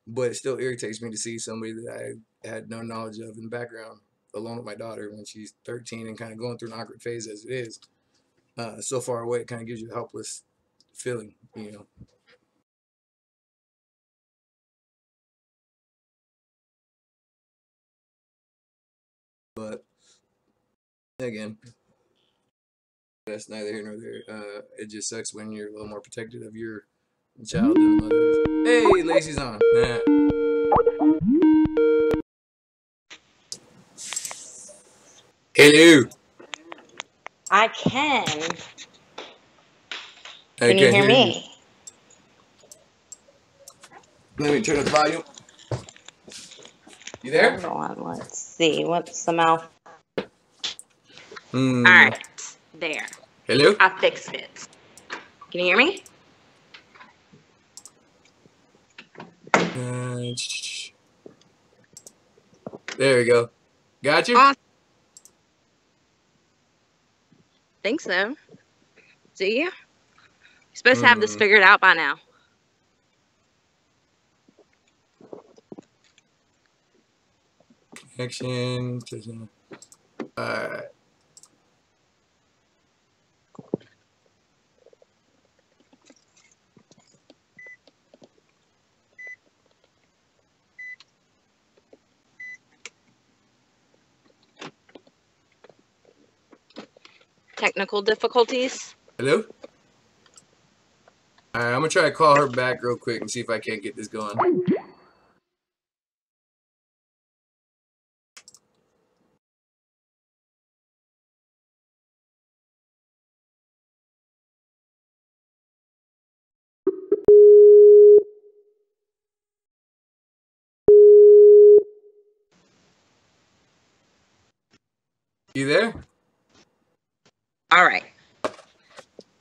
But it still irritates me to see somebody that I had no knowledge of in the background, alone with my daughter when she's 13 and kind of going through an awkward phase as it is. So far away, it kind of gives you a helpless feeling, But again, that's neither here nor there. It just sucks when you're a little more protective of your child than the mother is. Hey, Lacey's on. Hello. I can. I Can you can't hear hear you. me? Let me turn up the volume. You there? Hold on. Let's see. What's the mouth? All Hmm. right. There. Hello? I fixed it. Can you hear me? There we go. Got you? Awesome. Think so. See you? You're supposed to have this figured out by now. Connection. Alright. Technical difficulties. Hello? All right, I'm gonna try to call her back real quick and see if I can't get this going. You there? All right.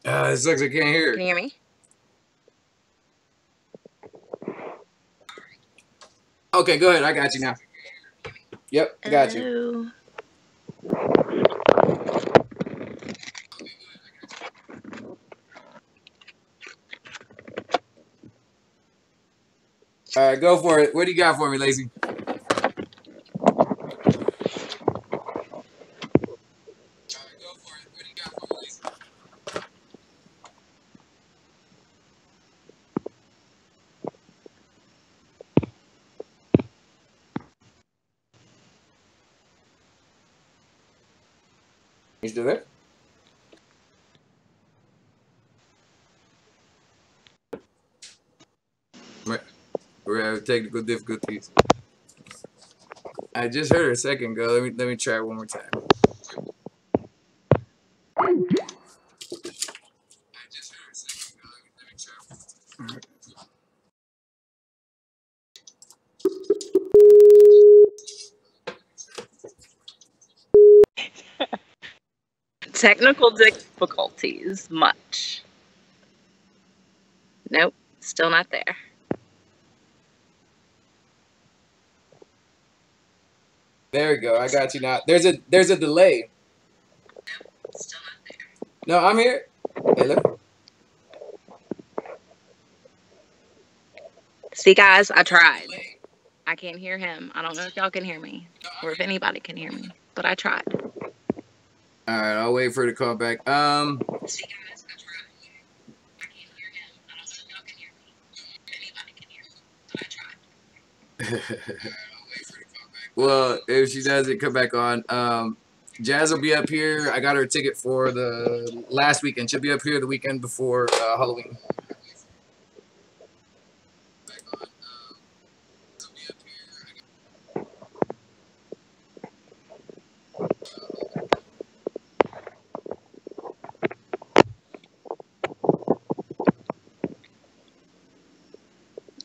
It sucks. I can't hear. Can you hear me? Okay, go ahead. I got you now. Yep, I got you. Hello. All right, go for it. What do you got for me, Lacey? You still there? We're having technical difficulties. I just heard her a second ago. Let me try it one more time. Technical difficulties. Much. Nope. Still not there. There we go. I got you now. There's a delay. Still not there. No, I'm here. Hello. See, guys, I tried. I can't hear him. I don't know if y'all can hear me or if anybody can hear me, but I tried. All right, I'll wait for her to call back. See, guys, I tried. I can't hear him. I don't know if y'all can hear me or if anybody can hear me, but I tried. Well, if she doesn't come back on, Jazz will be up here. I got her a ticket for the last weekend. She'll be up here the weekend before Halloween.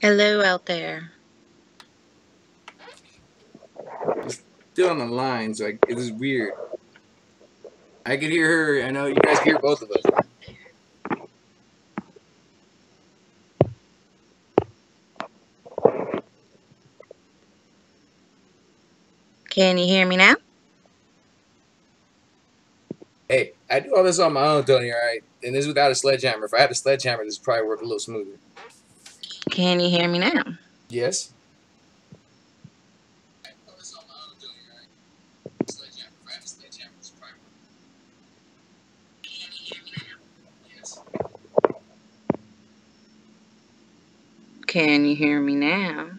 Hello out there. Still on the line, so it is weird. I can hear her. I know you guys can hear both of us. Can you hear me now? Hey, I do all this on my own, Tony, all right? And this is without a sledgehammer. If I had a sledgehammer, this would probably work a little smoother. Can you hear me now? Yes? Can you hear me now?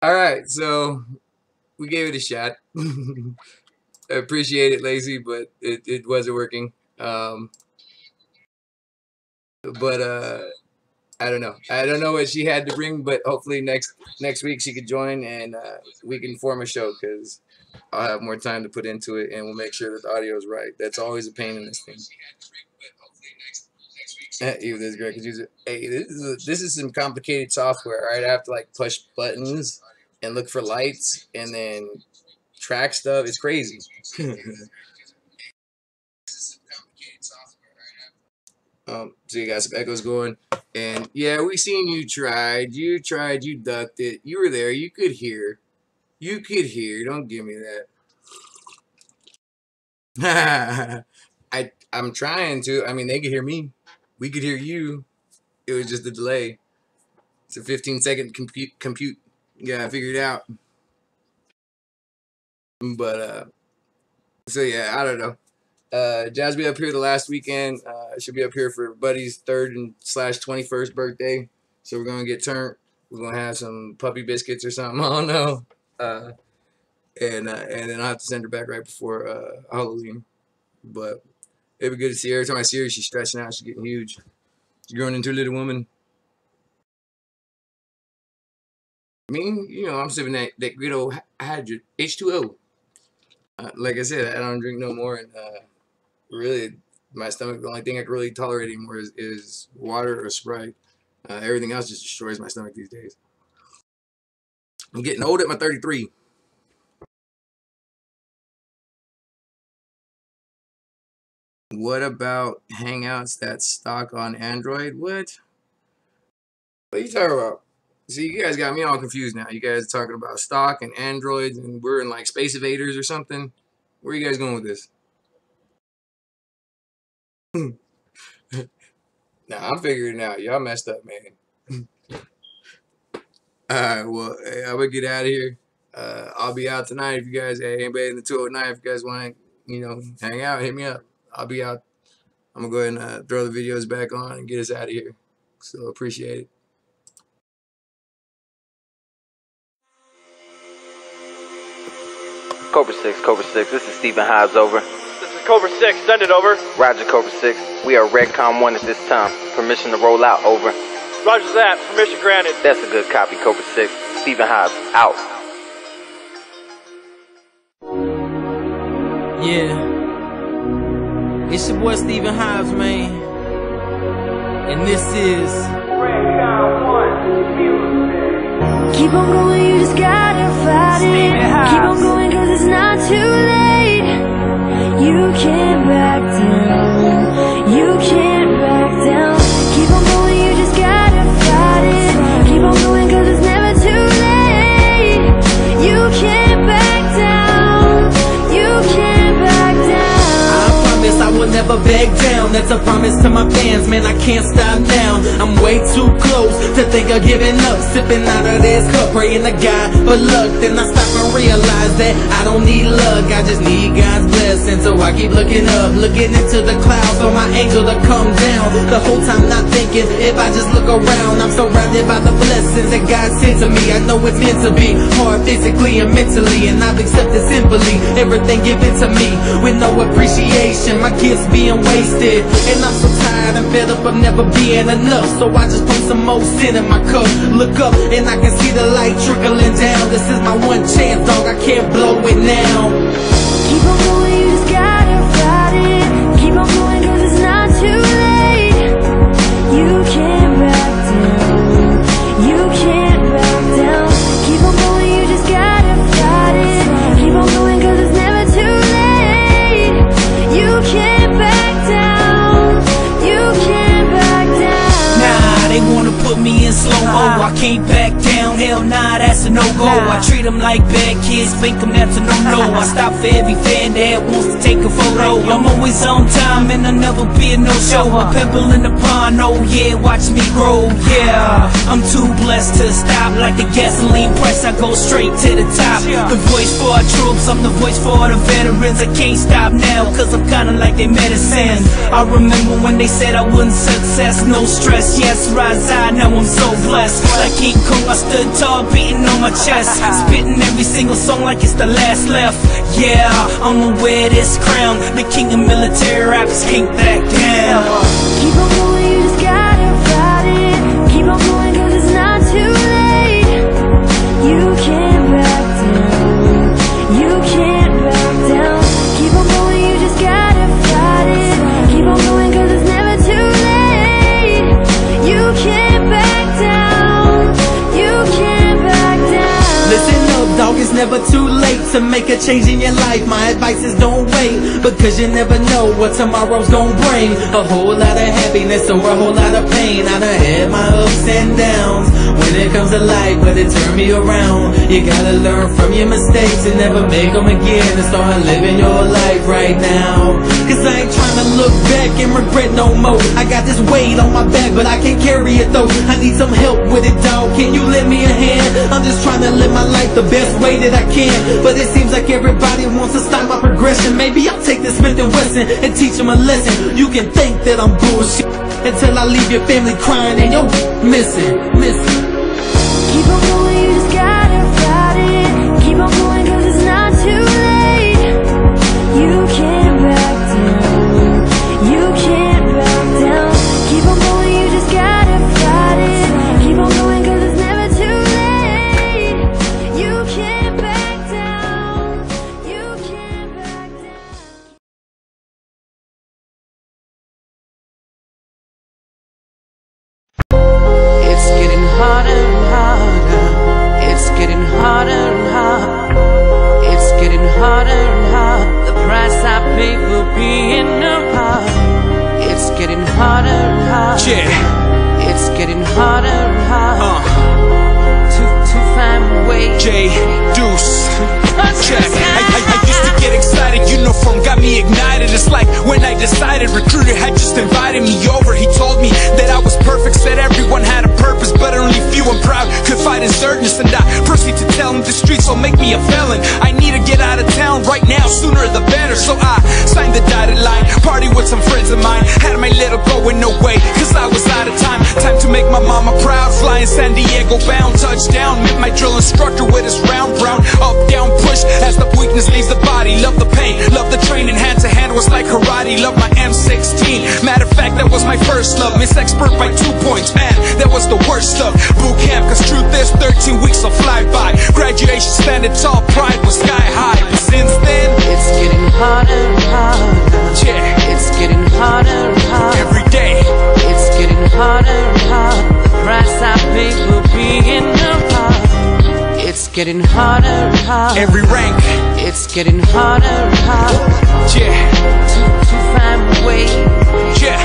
All right, so we gave it a shot. I appreciate it, Lacey, but it wasn't working. But I don't know. I don't know what she had to bring, but hopefully next week she could join and we can form a show because I'll have more time to put into it and we'll make sure that the audio is right. That's always a pain in this thing. Even this girl could use it. Hey, this is some complicated software, right? I have to like push buttons and look for lights and then track stuff. It's crazy. So you got some echoes going. And yeah, we seen you tried, you ducked it. You were there, you could hear. You could hear. Don't give me that. I'm trying to. I mean, they could hear me. We could hear you. It was just a delay. It's a 15-second compute. Yeah, I figured it out. But so yeah, I don't know. Jazz will be up here the last weekend. She'll be up here for Buddy's 3rd and /21st birthday. So we're gonna get turned. We're gonna have some puppy biscuits or something. I don't know. And then I'll have to send her back right before Halloween. But it'd be good to see her. Every time I see her, she's stretching out. She's getting huge. She's growing into a little woman. Me, you know, I'm sipping that good old H2O. Like I said, I don't drink no more, and really, my stomach, the only thing I can really tolerate anymore is water or Sprite. Everything else just destroys my stomach these days. I'm getting old at my 33. What about Hangouts that's stock on Android? What are you talking about? See, you guys got me all confused now. You guys are talking about stock and Androids, and we're in like Space Invaders or something. Where are you guys going with this? Nah, I'm figuring it out. Y'all messed up, man. Alright, well, hey, I'm gonna get out of here. I'll be out tonight if you guys, hey, anybody in the 209, if you guys want to, you know, hang out, hit me up. I'll be out. I'm gonna go ahead and throw the videos back on and get us out of here. So appreciate it. Cobra 6, this is Stephen Hives over. This is Cobra 6, send it over. Roger, Cobra 6. We are Redcom 1 at this time. Permission to roll out, over. Roger that, permission granted. That's a good copy, Cobra 6. Stephen Hives, out. Yeah. It's your boy Stephen Hives, man. And this is Redcom 1 music. Keep on going, you just gotta fight it. Keep on going, cause it's not too late. You can't back down. You can't back down. Keep on going, you just gotta fight it. Keep on going, cause it's never too late. You can't back down. You can't back down. I promise I will never back down. That's a promise to my fans, man, I can't stop now. I'm way too close to think of giving up. Sipping out of this cup, praying to God for luck. Then I stop and realize that I don't need luck, I just need God's blessing. So I keep looking up, looking into the clouds for my angel to come down. The whole time not thinking, if I just look around, I'm surrounded by the blessings that God sent to me. I know it's meant to be, hard physically and mentally, and I've accepted simply everything given to me with no appreciation. My gifts being wasted, and I'm so tired and fed up of never being enough. So I just put some more sin in my cup. Look up and I can see the light trickling down. This is my one chance, dog, I can't blow it now. Keep on going, you just gotta fight it. Keep on going, cause it's not too late. You can't back down. You can't back down. Keep on going, you just gotta fight it. Keep on going, cause it's never too late. You can't back down. You can't back down. Nah, they wanna put me in slow-mo. I can't back down, hell nah, that's a no-go. I treat them like bad kids, spank them, that's a no-no. I stop for every fan that wants to take a photo. I'm always on time and I'll never be a no-show. A pebble in the pond, oh yeah, watch me grow, yeah. I'm too blessed to stop, like the gasoline price, I go straight to the top. The voice for our troops, I'm the voice for the veterans. I can't stop now, cause I'm kinda like their medicine. I remember when they said I wouldn't success, no stress, yes, rise high, now I'm so blessed. Like King Kong, I stood tall, beating on my chest, spitting every single song like it's the last left. Yeah, I'ma wear this crown, the king of military raps, can't back down. Keep on going, you just gotta fight it. Keep on going, cause it's not too late. You can't back down. You can't back down. Keep on going, you just gotta fight it. Keep on going, cause it's never too late. You can't back down. You can't back down. Listen up, dog, it's never too late to make a change in your life. My advice is don't wait, because you never know what tomorrow's gonna bring. A whole lot of happiness or a whole lot of pain. I done had my ups and downs when it comes to life, but it turned me around. You gotta learn from your mistakes and never make them again, and start living your life right now. Cause I ain't trying to look back and regret no more. I got this weight on my back, but I can't carry it though. I need some help with it, dog, can you lend me a hand? I'm just trying to live my life the best way that I can, but it seems like everybody wants to stop my progression. Maybe I'll take this Smith & Wesson and teach them a lesson. You can think that I'm bullshit. until I leave your family crying and you're missing. Keep on going, you just gotta fight it. Keep on going, cause it's not too late. You can't back down. You can't back down. Keep on going, you just gotta fight it. Keep on going, cause it's never too late. You can't back down. You can't back down. It's getting harder and harder. It's getting harder and harder. It's getting harder and harder. The price I pay for being a heart. It's getting harder and harder. Yeah. It's getting harder and harder. To find a way. J. Deuce. Check. I used to get excited, uniform got me ignited. It's like when I decided, recruiter had just invited me over. He told me that I was perfect, said everyone had a purpose, but only few and proud could fight insurgents. And I proceed to tell him the streets will make me a felon. I need to get out of town right now, sooner the better. So I signed the dotted line, party with some friends of mine. Had my little going no way, cause I was out of time. Time to make my mama proud, flying San Diego bound. Touchdown, met my drill instructor with his round brown. Up, down, push, as the weakness leaves the body. Love the pain, love the training, hand to hand was like karate. Love my M16, matter of fact that was my first love. Miss expert by 2 points, man, that was the worst stuff. Boot camp, cause truth is 13 weeks will fly by. Graduation standing tall, pride was sky high. But since then, it's getting harder and harder. Yeah, it's getting harder and harder. Every day, it's getting harder and harder. The price I pay for being a heart. It's getting harder and harder. Every rank, it's getting harder and harder. Yeah, to find a way. Yeah,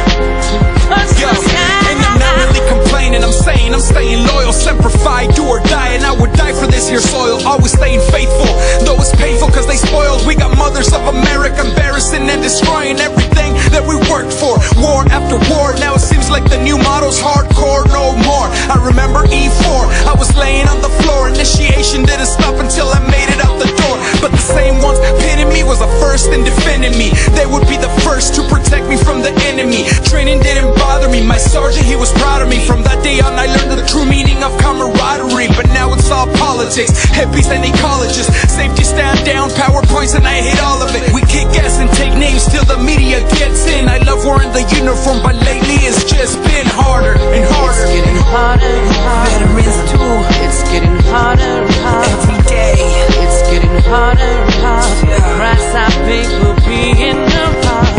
yo, and I'm not really complaining. I'm saying I'm staying loyal, simplified, do or die, and I would die for this here soil. Always staying faithful, though it's painful cause they spoiled. We got mothers of America embarrassing and destroying everything that we worked for. War after war, now it seems like the new model's hardcore, no more. I remember E4, I was laying on the floor. Initiation didn't stop until I made it out the door. But the same ones pinning me was the first in defending me. They would be the first to protect me from the enemy. Training didn't bother me, my sergeant, he was proud of me. From that day on I learned the true meaning of camaraderie. But now it's all politics, hippies and ecologists. Safety stand down, PowerPoints and I hate all of it. We kick ass and take names till the media gets in. I love wearing the uniform, but lately it's just been harder and harder. It's getting harder and harder. Veterans too. It's getting harder and harder. Every day, it's getting harder and harder. The price I pay for being a heart.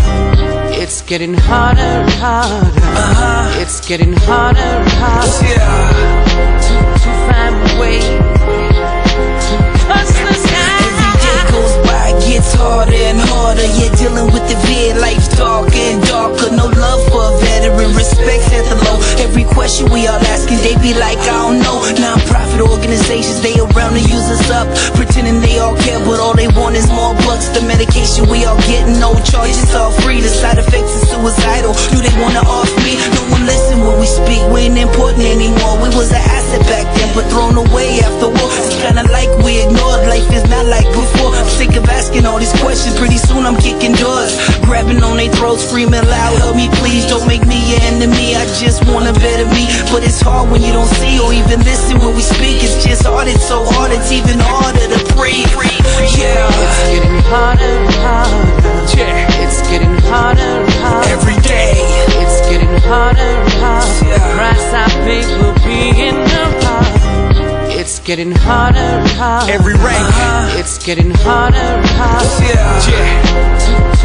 It's getting harder and harder. It's getting harder and harder. To find a way. Every day goes by, gets harder and harder. Yeah, dealing with the vid, life's darker and darker. No love for a veteran, respect's at the low. Every question we all asking, they be like, I don't know. Non-profit organizations, they around to use us up, pretending they all care, but all they want is more bucks. The medication we all getting, no charges, all free. The side effects are suicidal. Do they wanna off me? No one listen when we speak. We ain't important anymore. We was an asset back then, but thrown away after war. It's kinda like we ignored. Life is not like before. I'm sick of asking all these questions. Pretty soon I'm kicking doors, grabbing on their throats, screaming loud, help me please, don't make me your enemy. I just want a better me, but it's hard when you don't see or even listen when we speak. It's just hard, it's so hard, it's even harder to breathe. Yeah, it's getting harder and harder. Yeah, it's getting harder and harder. Every day, it's getting harder and harder. The price I pay for being a heart. It's getting harder and harder. Every rank, it's getting harder and harder. Yeah.